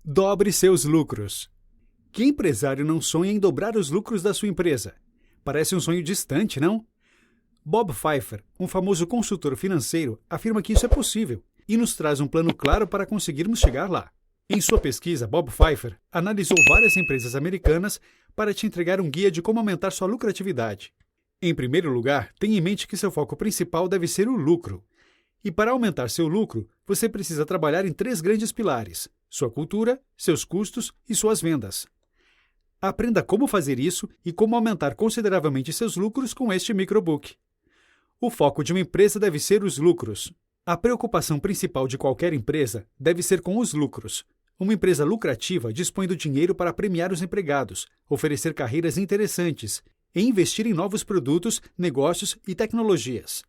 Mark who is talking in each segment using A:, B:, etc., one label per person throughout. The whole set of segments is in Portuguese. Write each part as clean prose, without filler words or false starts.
A: Dobre seus lucros. Que empresário não sonha em dobrar os lucros da sua empresa? Parece um sonho distante, não? Bob Pfeiffer, um famoso consultor financeiro, afirma que isso é possível e nos traz um plano claro para conseguirmos chegar lá. Em sua pesquisa, Bob Pfeiffer analisou várias empresas americanas para te entregar um guia de como aumentar sua lucratividade. Em primeiro lugar, tenha em mente que seu foco principal deve ser o lucro. E para aumentar seu lucro, você precisa trabalhar em 3 grandes pilares: sua cultura, seus custos e suas vendas. Aprenda como fazer isso e como aumentar consideravelmente seus lucros com este microbook. O foco de uma empresa deve ser os lucros. A preocupação principal de qualquer empresa deve ser com os lucros. Uma empresa lucrativa dispõe do dinheiro para premiar os empregados, oferecer carreiras interessantes e investir em novos produtos, negócios e tecnologias.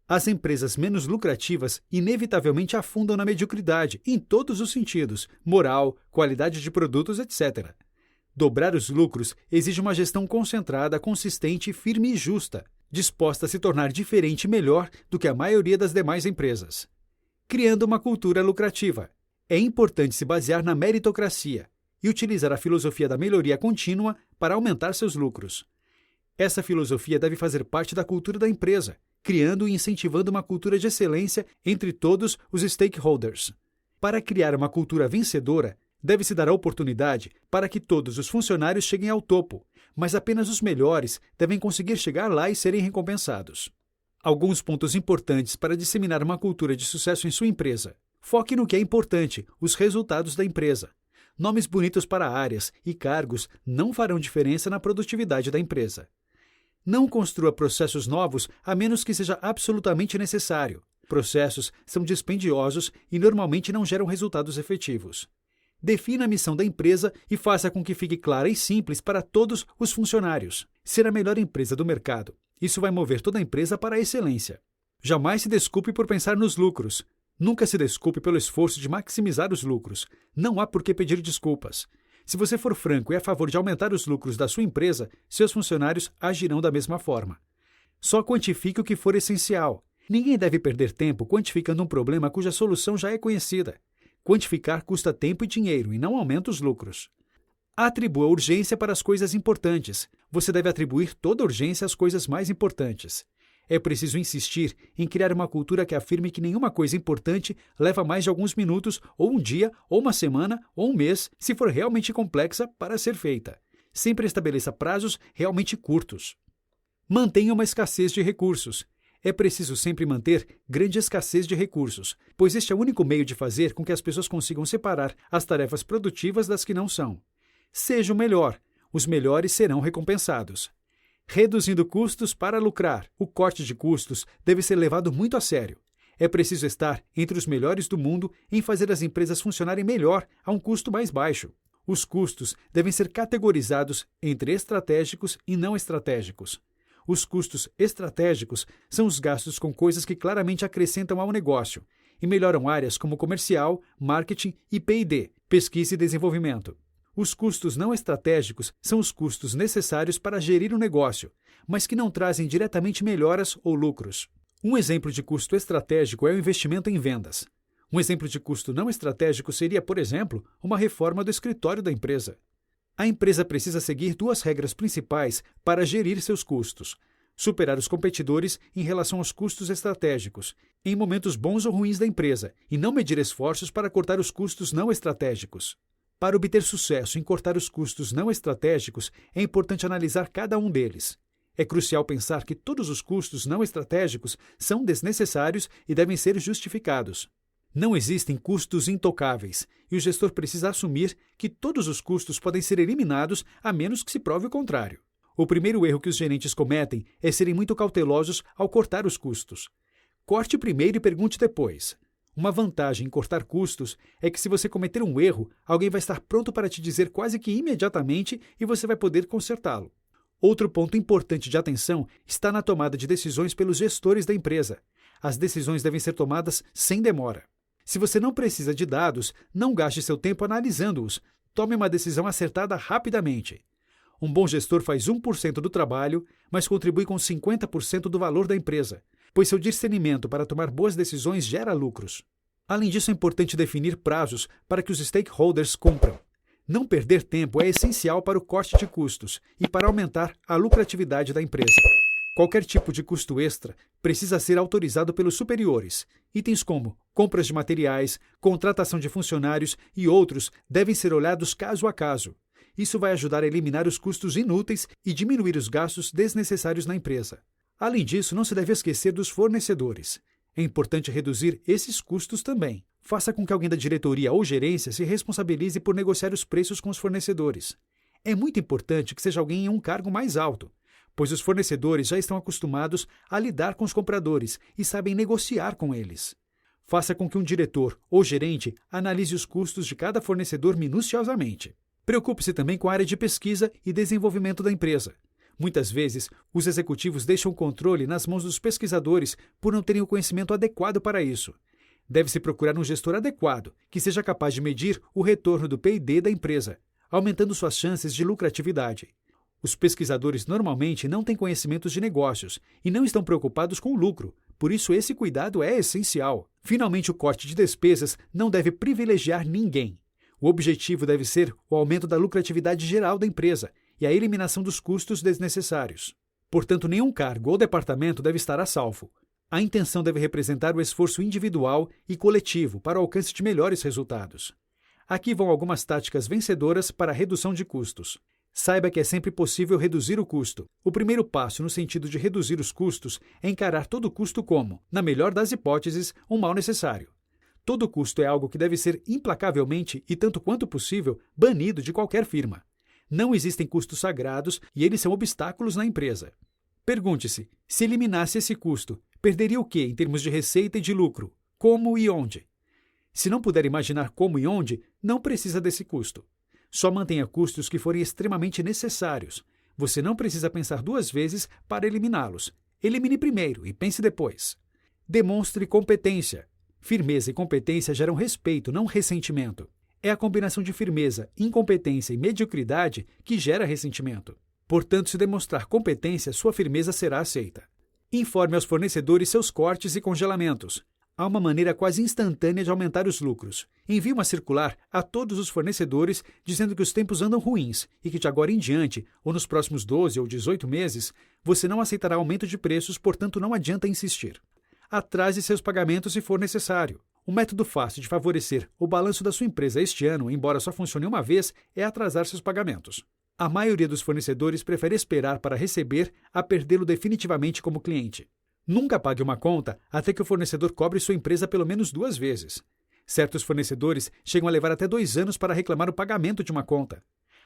A: As empresas menos lucrativas inevitavelmente afundam na mediocridade em todos os sentidos: moral, qualidade de produtos, etc. Dobrar os lucros exige uma gestão concentrada, consistente, firme e justa, disposta a se tornar diferente e melhor do que a maioria das demais empresas. Criando uma cultura lucrativa. É importante se basear na meritocracia e utilizar a filosofia da melhoria contínua para aumentar seus lucros. Essa filosofia deve fazer parte da cultura da empresa, criando e incentivando uma cultura de excelência entre todos os stakeholders. Para criar uma cultura vencedora, deve-se dar a oportunidade para que todos os funcionários cheguem ao topo, mas apenas os melhores devem conseguir chegar lá e serem recompensados. Alguns pontos importantes para disseminar uma cultura de sucesso em sua empresa. Foque no que é importante, os resultados da empresa. Nomes bonitos para áreas e cargos não farão diferença na produtividade da empresa. Não construa processos novos a menos que seja absolutamente necessário. Processos são dispendiosos e normalmente não geram resultados efetivos. Defina a missão da empresa e faça com que fique clara e simples para todos os funcionários. Ser a melhor empresa do mercado. Isso vai mover toda a empresa para a excelência. Jamais se desculpe por pensar nos lucros. Nunca se desculpe pelo esforço de maximizar os lucros. Não há por que pedir desculpas. Se você for franco e a favor de aumentar os lucros da sua empresa, seus funcionários agirão da mesma forma. Só quantifique o que for essencial. Ninguém deve perder tempo quantificando um problema cuja solução já é conhecida. Quantificar custa tempo e dinheiro e não aumenta os lucros. Atribua urgência para as coisas importantes. Você deve atribuir toda urgência às coisas mais importantes. É preciso insistir em criar uma cultura que afirme que nenhuma coisa importante leva mais de alguns minutos, ou um dia, ou uma semana, ou um mês, se for realmente complexa, para ser feita. Sempre estabeleça prazos realmente curtos. Mantenha uma escassez de recursos. É preciso sempre manter grande escassez de recursos, pois este é o único meio de fazer com que as pessoas consigam separar as tarefas produtivas das que não são. Seja o melhor. Os melhores serão recompensados. Reduzindo custos para lucrar. O corte de custos deve ser levado muito a sério. É preciso estar entre os melhores do mundo em fazer as empresas funcionarem melhor a um custo mais baixo. Os custos devem ser categorizados entre estratégicos e não estratégicos. Os custos estratégicos são os gastos com coisas que claramente acrescentam ao negócio e melhoram áreas como comercial, marketing e P&D, pesquisa e desenvolvimento. Os custos não estratégicos são os custos necessários para gerir o negócio, mas que não trazem diretamente melhoras ou lucros. Um exemplo de custo estratégico é o investimento em vendas. Um exemplo de custo não estratégico seria, por exemplo, uma reforma do escritório da empresa. A empresa precisa seguir 2 regras principais para gerir seus custos: superar os competidores em relação aos custos estratégicos, em momentos bons ou ruins da empresa, e não medir esforços para cortar os custos não estratégicos. Para obter sucesso em cortar os custos não estratégicos, é importante analisar cada um deles. É crucial pensar que todos os custos não estratégicos são desnecessários e devem ser justificados. Não existem custos intocáveis, e o gestor precisa assumir que todos os custos podem ser eliminados a menos que se prove o contrário. O primeiro erro que os gerentes cometem é serem muito cautelosos ao cortar os custos. Corte primeiro e pergunte depois. Uma vantagem em cortar custos é que, se você cometer um erro, alguém vai estar pronto para te dizer quase que imediatamente e você vai poder consertá-lo. Outro ponto importante de atenção está na tomada de decisões pelos gestores da empresa. As decisões devem ser tomadas sem demora. Se você não precisa de dados, não gaste seu tempo analisando-os. Tome uma decisão acertada rapidamente. Um bom gestor faz 1% do trabalho, mas contribui com 50% do valor da empresa, pois seu discernimento para tomar boas decisões gera lucros. Além disso, é importante definir prazos para que os stakeholders cumpram. Não perder tempo é essencial para o corte de custos e para aumentar a lucratividade da empresa. Qualquer tipo de custo extra precisa ser autorizado pelos superiores. Itens como compras de materiais, contratação de funcionários e outros devem ser olhados caso a caso. Isso vai ajudar a eliminar os custos inúteis e diminuir os gastos desnecessários na empresa. Além disso, não se deve esquecer dos fornecedores. É importante reduzir esses custos também. Faça com que alguém da diretoria ou gerência se responsabilize por negociar os preços com os fornecedores. É muito importante que seja alguém em um cargo mais alto, pois os fornecedores já estão acostumados a lidar com os compradores e sabem negociar com eles. Faça com que um diretor ou gerente analise os custos de cada fornecedor minuciosamente. Preocupe-se também com a área de pesquisa e desenvolvimento da empresa. Muitas vezes, os executivos deixam o controle nas mãos dos pesquisadores por não terem o conhecimento adequado para isso. Deve-se procurar um gestor adequado, que seja capaz de medir o retorno do P&D da empresa, aumentando suas chances de lucratividade. Os pesquisadores normalmente não têm conhecimentos de negócios e não estão preocupados com o lucro, por isso esse cuidado é essencial. Finalmente, o corte de despesas não deve privilegiar ninguém. O objetivo deve ser o aumento da lucratividade geral da empresa e a eliminação dos custos desnecessários. Portanto, nenhum cargo ou departamento deve estar a salvo. A intenção deve representar o esforço individual e coletivo para o alcance de melhores resultados. Aqui vão algumas táticas vencedoras para a redução de custos. Saiba que é sempre possível reduzir o custo. O primeiro passo no sentido de reduzir os custos é encarar todo custo como, na melhor das hipóteses, um mal necessário. Todo custo é algo que deve ser implacavelmente e tanto quanto possível banido de qualquer firma. Não existem custos sagrados e eles são obstáculos na empresa. Pergunte-se, se eliminasse esse custo, perderia o que em termos de receita e de lucro? Como e onde? Se não puder imaginar como e onde, não precisa desse custo. Só mantenha custos que forem extremamente necessários. Você não precisa pensar duas vezes para eliminá-los. Elimine primeiro e pense depois. Demonstre competência. Firmeza e competência geram respeito, não ressentimento. É a combinação de firmeza, incompetência e mediocridade que gera ressentimento. Portanto, se demonstrar competência, sua firmeza será aceita. Informe aos fornecedores seus cortes e congelamentos. Há uma maneira quase instantânea de aumentar os lucros. Envie uma circular a todos os fornecedores dizendo que os tempos andam ruins e que de agora em diante, ou nos próximos 12 ou 18 meses, você não aceitará aumento de preços, portanto não adianta insistir. Atrase seus pagamentos se for necessário. Um método fácil de favorecer o balanço da sua empresa este ano, embora só funcione uma vez, é atrasar seus pagamentos. A maioria dos fornecedores prefere esperar para receber a perdê-lo definitivamente como cliente. Nunca pague uma conta até que o fornecedor cobre sua empresa pelo menos 2 vezes. Certos fornecedores chegam a levar até 2 anos para reclamar o pagamento de uma conta.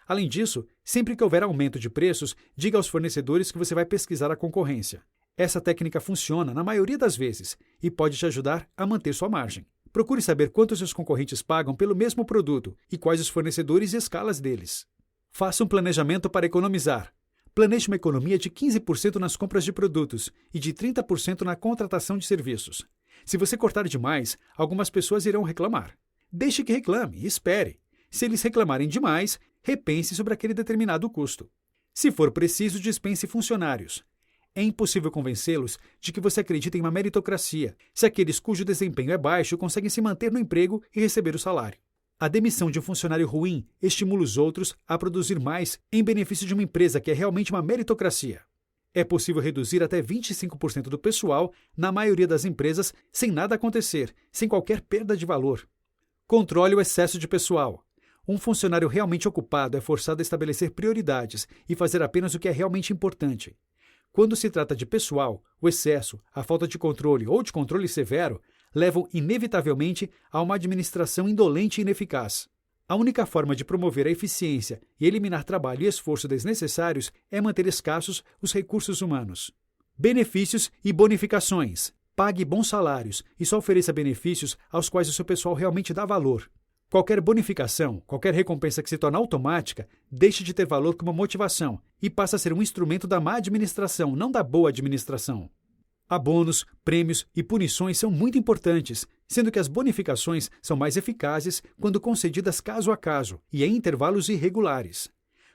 A: Além disso, sempre que houver aumento de preços, diga aos fornecedores que você vai pesquisar a concorrência. Essa técnica funciona na maioria das vezes e pode te ajudar a manter sua margem. Procure saber quanto seus concorrentes pagam pelo mesmo produto e quais os fornecedores e escalas deles. Faça um planejamento para economizar. Planeje uma economia de 15% nas compras de produtos e de 30% na contratação de serviços. Se você cortar demais, algumas pessoas irão reclamar. Deixe que reclame e espere. Se eles reclamarem demais, repense sobre aquele determinado custo. Se for preciso, dispense funcionários. É impossível convencê-los de que você acredita em uma meritocracia, se aqueles cujo desempenho é baixo conseguem se manter no emprego e receber o salário. A demissão de um funcionário ruim estimula os outros a produzir mais em benefício de uma empresa que é realmente uma meritocracia. É possível reduzir até 25% do pessoal na maioria das empresas sem nada acontecer, sem qualquer perda de valor. Controle o excesso de pessoal. Um funcionário realmente ocupado é forçado a estabelecer prioridades e fazer apenas o que é realmente importante. Quando se trata de pessoal, o excesso, a falta de controle ou de controle severo levam inevitavelmente a uma administração indolente e ineficaz. A única forma de promover a eficiência e eliminar trabalho e esforço desnecessários é manter escassos os recursos humanos. Benefícios e bonificações. Pague bons salários e só ofereça benefícios aos quais o seu pessoal realmente dá valor. Qualquer bonificação, qualquer recompensa que se torna automática, deixa de ter valor como motivação e passa a ser um instrumento da má administração, não da boa administração. Abonos, prêmios e punições são muito importantes, sendo que as bonificações são mais eficazes quando concedidas caso a caso e em intervalos irregulares.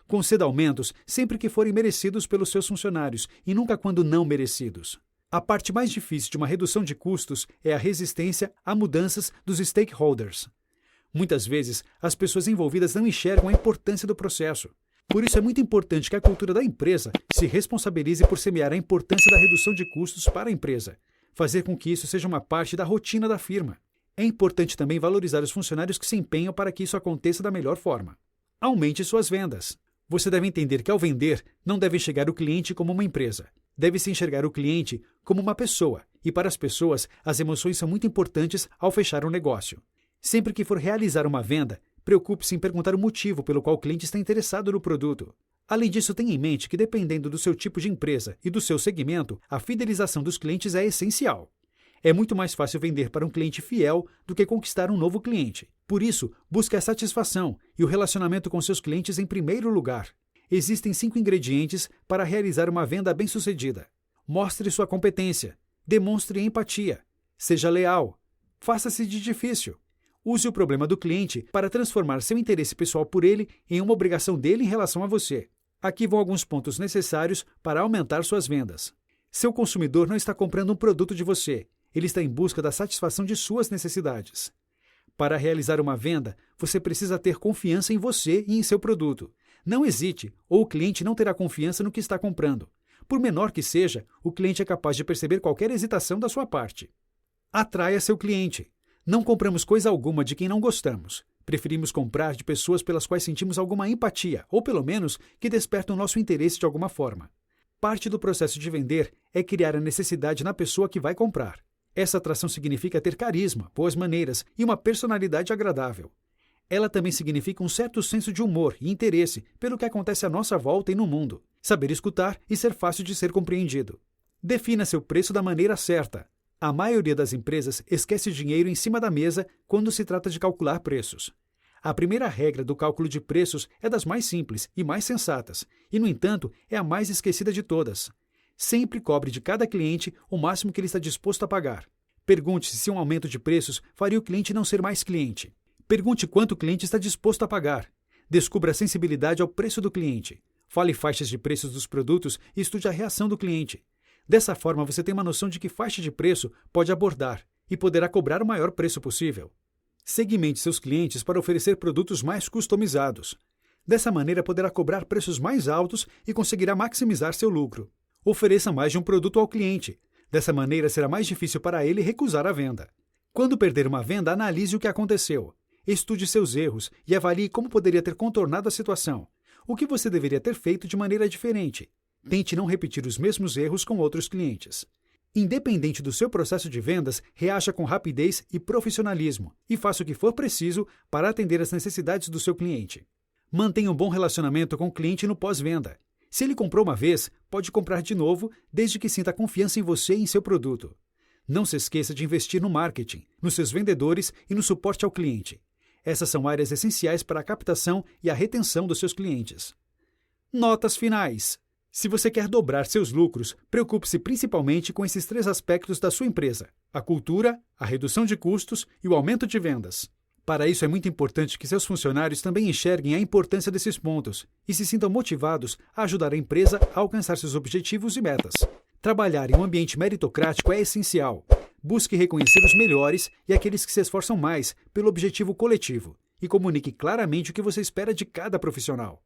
A: Conceda aumentos sempre que forem merecidos pelos seus funcionários e nunca quando não merecidos. A parte mais difícil de uma redução de custos é a resistência a mudanças dos stakeholders. Muitas vezes, as pessoas envolvidas não enxergam a importância do processo. Por isso, é muito importante que a cultura da empresa se responsabilize por semear a importância da redução de custos para a empresa, fazer com que isso seja uma parte da rotina da firma. É importante também valorizar os funcionários que se empenham para que isso aconteça da melhor forma. Aumente suas vendas. Você deve entender que, ao vender, não deve enxergar o cliente como uma empresa. Deve-se enxergar o cliente como uma pessoa, e para as pessoas, as emoções são muito importantes ao fechar um negócio. Sempre que for realizar uma venda, preocupe-se em perguntar o motivo pelo qual o cliente está interessado no produto. Além disso, tenha em mente que, dependendo do seu tipo de empresa e do seu segmento, a fidelização dos clientes é essencial. É muito mais fácil vender para um cliente fiel do que conquistar um novo cliente. Por isso, busque a satisfação e o relacionamento com seus clientes em primeiro lugar. Existem 5 ingredientes para realizar uma venda bem-sucedida. Mostre sua competência. Demonstre empatia. Seja leal. Faça-se de difícil. Use o problema do cliente para transformar seu interesse pessoal por ele em uma obrigação dele em relação a você. Aqui vão alguns pontos necessários para aumentar suas vendas. Seu consumidor não está comprando um produto de você. Ele está em busca da satisfação de suas necessidades. Para realizar uma venda, você precisa ter confiança em você e em seu produto. Não hesite, ou o cliente não terá confiança no que está comprando. Por menor que seja, o cliente é capaz de perceber qualquer hesitação da sua parte. Atraia seu cliente. Não compramos coisa alguma de quem não gostamos. Preferimos comprar de pessoas pelas quais sentimos alguma empatia, ou pelo menos que despertam nosso interesse de alguma forma. Parte do processo de vender é criar a necessidade na pessoa que vai comprar. Essa atração significa ter carisma, boas maneiras e uma personalidade agradável. Ela também significa um certo senso de humor e interesse pelo que acontece à nossa volta e no mundo. Saber escutar e ser fácil de ser compreendido. Defina seu preço da maneira certa. A maioria das empresas esquece dinheiro em cima da mesa quando se trata de calcular preços. A primeira regra do cálculo de preços é das mais simples e mais sensatas, e, no entanto, é a mais esquecida de todas. Sempre cobre de cada cliente o máximo que ele está disposto a pagar. Pergunte-se se um aumento de preços faria o cliente não ser mais cliente. Pergunte quanto o cliente está disposto a pagar. Descubra a sensibilidade ao preço do cliente. Fale faixas de preços dos produtos e estude a reação do cliente. Dessa forma, você tem uma noção de que faixa de preço pode abordar e poderá cobrar o maior preço possível. Segmente seus clientes para oferecer produtos mais customizados. Dessa maneira, poderá cobrar preços mais altos e conseguirá maximizar seu lucro. Ofereça mais de um produto ao cliente. Dessa maneira, será mais difícil para ele recusar a venda. Quando perder uma venda, analise o que aconteceu. Estude seus erros e avalie como poderia ter contornado a situação. O que você deveria ter feito de maneira diferente. Tente não repetir os mesmos erros com outros clientes. Independente do seu processo de vendas, reaja com rapidez e profissionalismo e faça o que for preciso para atender às necessidades do seu cliente. Mantenha um bom relacionamento com o cliente no pós-venda. Se ele comprou uma vez, pode comprar de novo, desde que sinta confiança em você e em seu produto. Não se esqueça de investir no marketing, nos seus vendedores e no suporte ao cliente. Essas são áreas essenciais para a captação e a retenção dos seus clientes. Notas finais. Se você quer dobrar seus lucros, preocupe-se principalmente com esses 3 aspectos da sua empresa: a cultura, a redução de custos e o aumento de vendas. Para isso, é muito importante que seus funcionários também enxerguem a importância desses pontos e se sintam motivados a ajudar a empresa a alcançar seus objetivos e metas. Trabalhar em um ambiente meritocrático é essencial. Busque reconhecer os melhores e aqueles que se esforçam mais pelo objetivo coletivo e comunique claramente o que você espera de cada profissional.